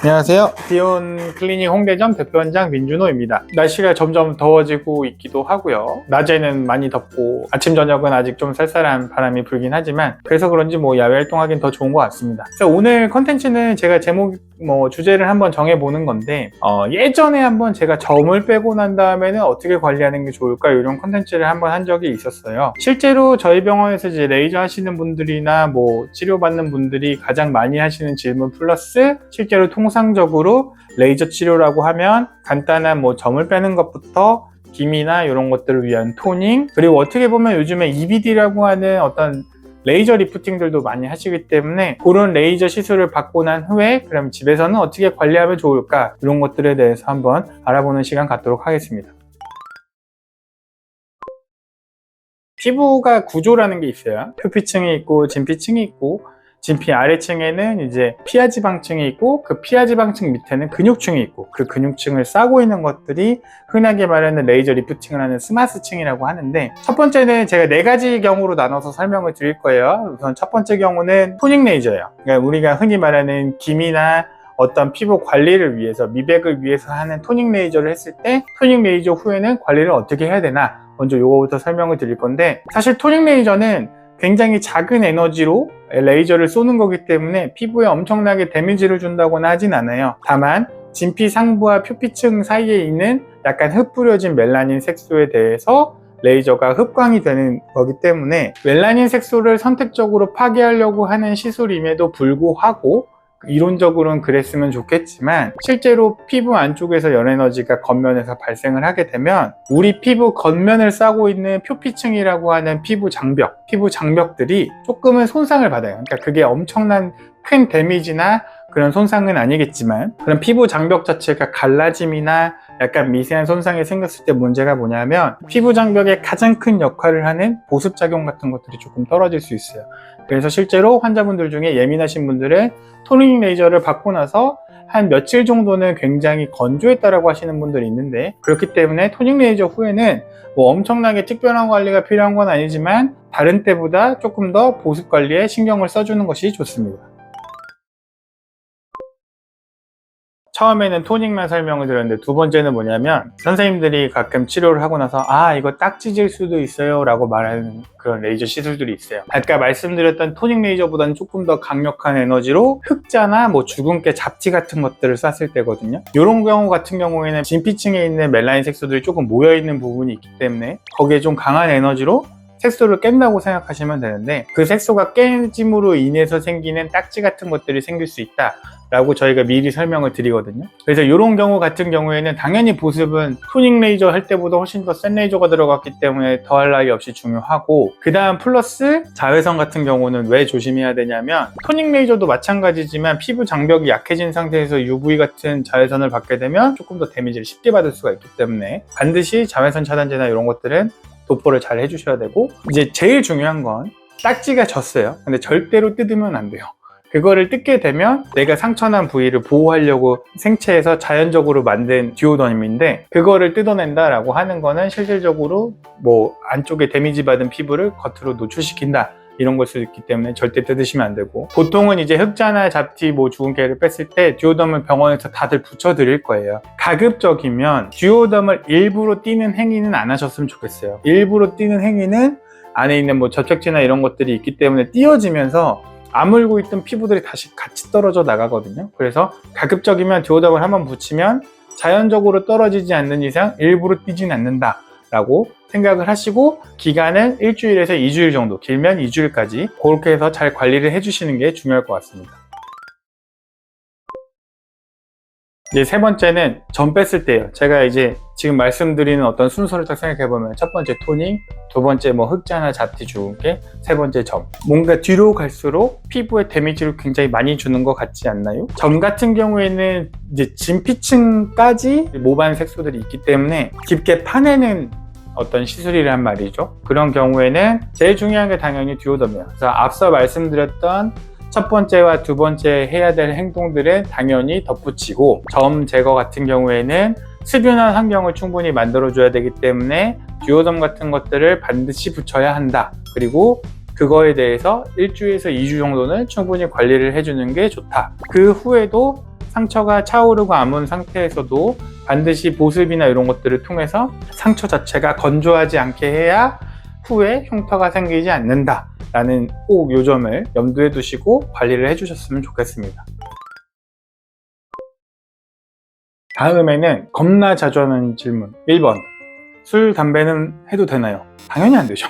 안녕하세요. 디온 클리닉 홍대점 대표원장 민준호입니다. 날씨가 점점 더워지고 있기도 하고요. 낮에는 많이 덥고 아침 저녁은 아직 좀 쌀쌀한 바람이 불긴 하지만 그래서 그런지 야외 활동하기는 더 좋은 것 같습니다. 그래서 오늘 컨텐츠는 제가 주제를 한번 정해보는 건데 예전에 한번 제가 점을 빼고 난 다음에는 어떻게 관리하는 게 좋을까 이런 컨텐츠를 한번 한 적이 있었어요. 실제로 저희 병원에서 이제 레이저 하시는 분들이나 치료받는 분들이 가장 많이 하시는 질문 플러스 실제로 통상적으로 레이저 치료라고 하면 간단한 점을 빼는 것부터 기미나 이런 것들을 위한 토닝, 그리고 어떻게 보면 요즘에 EBD라고 하는 어떤 레이저 리프팅들도 많이 하시기 때문에 그런 레이저 시술을 받고 난 후에 그럼 집에서는 어떻게 관리하면 좋을까 이런 것들에 대해서 한번 알아보는 시간 갖도록 하겠습니다. 피부가 구조라는 게 있어요. 표피층이 있고 진피층이 있고, 진피 아래층에는 이제 피하지방층이 있고, 그 피하지방층 밑에는 근육층이 있고, 그 근육층을 싸고 있는 것들이 흔하게 말하는 레이저 리프팅을 하는 스마스층이라고 하는데, 첫 번째는 제가 4가지 경우로 나눠서 설명을 드릴 거예요. 우선 첫 번째 경우는 토닝 레이저예요. 그러니까 우리가 흔히 말하는 기미나 어떤 피부 관리를 위해서, 미백을 위해서 하는 토닝 레이저를 했을 때 토닝 레이저 후에는 관리를 어떻게 해야 되나, 먼저 요거부터 설명을 드릴 건데, 사실 토닝 레이저는 굉장히 작은 에너지로 레이저를 쏘는 거기 때문에 피부에 엄청나게 데미지를 준다고는 하진 않아요. 다만 진피 상부와 표피층 사이에 있는 약간 흩뿌려진 멜라닌 색소에 대해서 레이저가 흡광이 되는 거기 때문에 멜라닌 색소를 선택적으로 파괴하려고 하는 시술임에도 불구하고 이론적으로는 그랬으면 좋겠지만 실제로 피부 안쪽에서 열에너지가 겉면에서 발생을 하게 되면 우리 피부 겉면을 싸고 있는 표피층이라고 하는 피부 장벽들이 조금은 손상을 받아요. 그러니까 그게 엄청난 큰 데미지나 그런 손상은 아니겠지만 그런 피부 장벽 자체가 갈라짐이나 약간 미세한 손상이 생겼을 때 문제가 뭐냐면 피부 장벽의 가장 큰 역할을 하는 보습작용 같은 것들이 조금 떨어질 수 있어요. 그래서 실제로 환자분들 중에 예민하신 분들은 토닝 레이저를 받고 나서 한 며칠 정도는 굉장히 건조했다라고 하시는 분들이 있는데, 그렇기 때문에 토닝 레이저 후에는 엄청나게 특별한 관리가 필요한 건 아니지만 다른 때보다 조금 더 보습 관리에 신경을 써주는 것이 좋습니다. 처음에는 토닝만 설명을 드렸는데 두 번째는 뭐냐면 선생님들이 가끔 치료를 하고 나서 이거 딱 찢을 수도 있어요 라고 말하는 그런 레이저 시술들이 있어요. 아까 말씀드렸던 토닝 레이저보다는 조금 더 강력한 에너지로 흑자나 주근깨 잡티 같은 것들을 쐈을 때거든요. 이런 경우 같은 경우에는 진피층에 있는 멜라닌 색소들이 조금 모여있는 부분이 있기 때문에 거기에 좀 강한 에너지로 색소를 깬다고 생각하시면 되는데, 그 색소가 깨짐으로 인해서 생기는 딱지 같은 것들이 생길 수 있다 라고 저희가 미리 설명을 드리거든요. 그래서 이런 경우 같은 경우에는 당연히 보습은 토닝 레이저 할 때보다 훨씬 더 센 레이저가 들어갔기 때문에 더할 나위 없이 중요하고, 그 다음 플러스 자외선 같은 경우는 왜 조심해야 되냐면 토닝 레이저도 마찬가지지만 피부 장벽이 약해진 상태에서 UV 같은 자외선을 받게 되면 조금 더 데미지를 쉽게 받을 수가 있기 때문에 반드시 자외선 차단제나 이런 것들은 도포를 잘 해주셔야 되고, 이제 제일 중요한 건 딱지가 졌어요. 근데 절대로 뜯으면 안 돼요. 그거를 뜯게 되면 내가 상처난 부위를 보호하려고 생체에서 자연적으로 만든 디오더민인데, 그거를 뜯어낸다라고 하는 거는 실질적으로 안쪽에 데미지 받은 피부를 겉으로 노출시킨다 이런 걸 수도 있기 때문에 절대 뜯으시면 안 되고, 보통은 이제 흑자나 잡티 주근깨를 뺐을 때 듀오덤을 병원에서 다들 붙여드릴 거예요. 가급적이면 듀오덤을 일부러 띄는 행위는 안 하셨으면 좋겠어요. 일부러 띄는 행위는 안에 있는 접착제나 이런 것들이 있기 때문에 띄어지면서 아물고 있던 피부들이 다시 같이 떨어져 나가거든요. 그래서 가급적이면 듀오덤을 한번 붙이면 자연적으로 떨어지지 않는 이상 일부러 띄진 않는다 라고 생각을 하시고, 기간은 일주일에서 2주일 정도, 길면 2주일까지 그렇게 해서 잘 관리를 해주시는 게 중요할 것 같습니다. 이제 세 번째는 점 뺐을 때예요. 제가 이제 지금 말씀드리는 어떤 순서를 딱 생각해보면 첫 번째 토닝, 두 번째 흑자나 잡티 주근깨, 세 번째 점. 뭔가 뒤로 갈수록 피부에 데미지를 굉장히 많이 주는 것 같지 않나요? 점 같은 경우에는 이제 진피층까지 모반 색소들이 있기 때문에 깊게 파내는 어떤 시술이란 말이죠. 그런 경우에는 제일 중요한 게 당연히 듀오덤이에요. 그래서 앞서 말씀드렸던 첫 번째와 두 번째 해야 될 행동들은 당연히 덧붙이고, 점 제거 같은 경우에는 습윤한 환경을 충분히 만들어줘야 되기 때문에 듀오덤 같은 것들을 반드시 붙여야 한다. 그리고 그거에 대해서 1주에서 2주 정도는 충분히 관리를 해주는 게 좋다. 그 후에도 상처가 차오르고 아문 상태에서도 반드시 보습이나 이런 것들을 통해서 상처 자체가 건조하지 않게 해야 후에 흉터가 생기지 않는다 라는 꼭 요 점을 염두에 두시고 관리를 해주셨으면 좋겠습니다. 다음에는 겁나 자주 하는 질문 1번, 술, 담배는 해도 되나요? 당연히 안 되죠.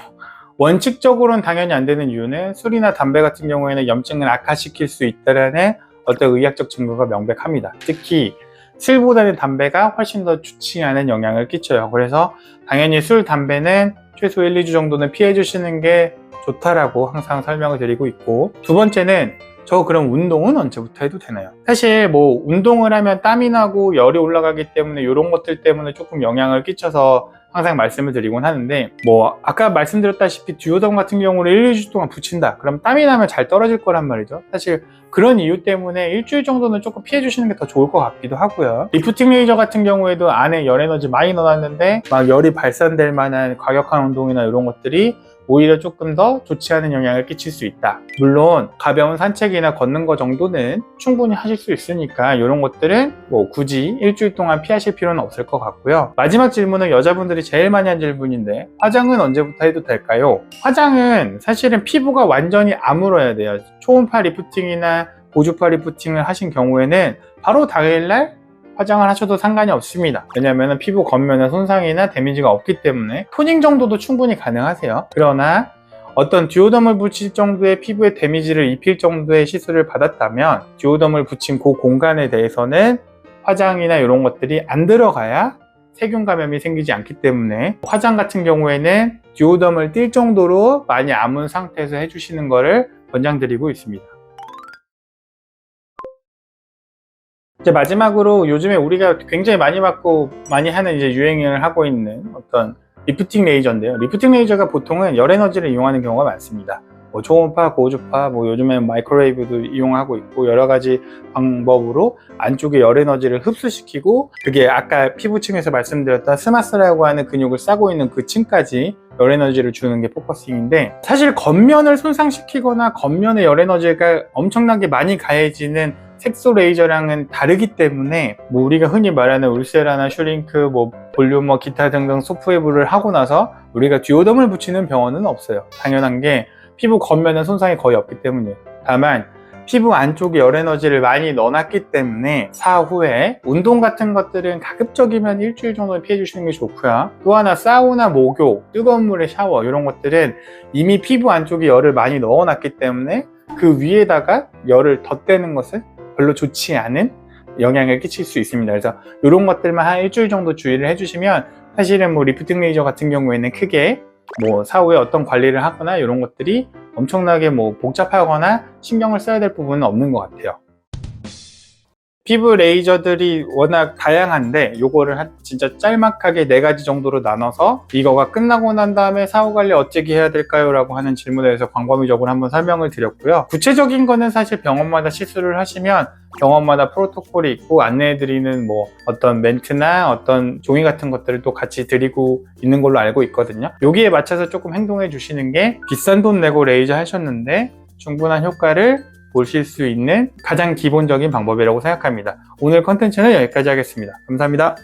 원칙적으로는 당연히 안 되는 이유는 술이나 담배 같은 경우에는 염증을 악화시킬 수 있다는 어떤 의학적 증거가 명백합니다. 특히 술보다는 담배가 훨씬 더 좋지 않은 영향을 끼쳐요. 그래서 당연히 술, 담배는 최소 1, 2주 정도는 피해 주시는 게 좋다라고 항상 설명을 드리고 있고, 두 번째는 저 그럼 운동은 언제부터 해도 되나요? 사실 뭐 운동을 하면 땀이 나고 열이 올라가기 때문에 이런 것들 때문에 조금 영향을 끼쳐서 항상 말씀을 드리곤 하는데, 뭐 아까 말씀드렸다시피 듀오덤 같은 경우는 1, 2주 동안 붙인다. 그럼 땀이 나면 잘 떨어질 거란 말이죠. 사실 그런 이유 때문에 일주일 정도는 조금 피해 주시는 게 더 좋을 것 같기도 하고요. 리프팅 레이저 같은 경우에도 안에 열 에너지 많이 넣어놨는데 막 열이 발산될 만한 과격한 운동이나 이런 것들이 오히려 조금 더 좋지 않은 영향을 끼칠 수 있다. 물론 가벼운 산책이나 걷는 거 정도는 충분히 하실 수 있으니까 이런 것들은 뭐 굳이 일주일 동안 피하실 필요는 없을 것 같고요. 마지막 질문은 여자분들이 제일 많이 한 질문인데, 화장은 언제부터 해도 될까요? 화장은 사실은 피부가 완전히 아물어야 돼요. 초음파 리프팅이나 고주파 리프팅을 하신 경우에는 바로 당일날 화장을 하셔도 상관이 없습니다. 왜냐하면 피부 겉면에 손상이나 데미지가 없기 때문에 토닝 정도도 충분히 가능하세요. 그러나 어떤 듀오덤을 붙일 정도의 피부에 데미지를 입힐 정도의 시술을 받았다면 듀오덤을 붙인 그 공간에 대해서는 화장이나 이런 것들이 안 들어가야 세균 감염이 생기지 않기 때문에 화장 같은 경우에는 듀오덤을 띌 정도로 많이 아문 상태에서 해주시는 것을 권장드리고 있습니다. 이제 마지막으로 요즘에 우리가 굉장히 많이 받고 많이 하는 이제 유행을 하고 있는 어떤 리프팅 레이저인데요. 리프팅 레이저가 보통은 열 에너지를 이용하는 경우가 많습니다. 뭐 초음파, 고주파, 뭐 요즘에 마이크로웨이브도 이용하고 있고 여러 가지 방법으로 안쪽에 열 에너지를 흡수시키고, 그게 아까 피부층에서 말씀드렸던 스마스라고 하는 근육을 싸고 있는 그 층까지 열 에너지를 주는 게 포커싱인데, 사실 겉면을 손상시키거나 겉면에 열 에너지가 엄청나게 많이 가해지는 색소 레이저랑은 다르기 때문에 뭐 우리가 흔히 말하는 울세라나 슈링크, 뭐 볼륨머, 기타 등등 소프웨브를 하고 나서 우리가 듀오덤을 붙이는 병원은 없어요. 당연한 게 피부 겉면은 손상이 거의 없기 때문이에요. 다만 피부 안쪽에 열 에너지를 많이 넣어놨기 때문에 사후에 운동 같은 것들은 가급적이면 일주일 정도 피해 주시는 게 좋고요. 또 하나 사우나, 목욕, 뜨거운 물에 샤워 이런 것들은 이미 피부 안쪽에 열을 많이 넣어놨기 때문에 그 위에다가 열을 덧대는 것은 별로 좋지 않은 영향을 끼칠 수 있습니다. 그래서 이런 것들만 한 일주일 정도 주의를 해주시면 사실은 뭐 리프팅 레이저 같은 경우에는 크게 뭐 사후에 어떤 관리를 하거나 이런 것들이 엄청나게 뭐 복잡하거나 신경을 써야 될 부분은 없는 것 같아요. 피부 레이저들이 워낙 다양한데 요거를 진짜 짤막하게 4가지 정도로 나눠서 이거가 끝나고 난 다음에 사후 관리 어떻게 해야 될까요? 라고 하는 질문에 대해서 광범위적으로 한번 설명을 드렸고요. 구체적인 거는 사실 병원마다 시술을 하시면 병원마다 프로토콜이 있고 안내해드리는 뭐 어떤 멘트나 어떤 종이 같은 것들을 또 같이 드리고 있는 걸로 알고 있거든요. 여기에 맞춰서 조금 행동해 주시는 게 비싼 돈 내고 레이저 하셨는데 충분한 효과를 보실 수 있는 가장 기본적인 방법이라고 생각합니다. 오늘 컨텐츠는 여기까지 하겠습니다. 감사합니다.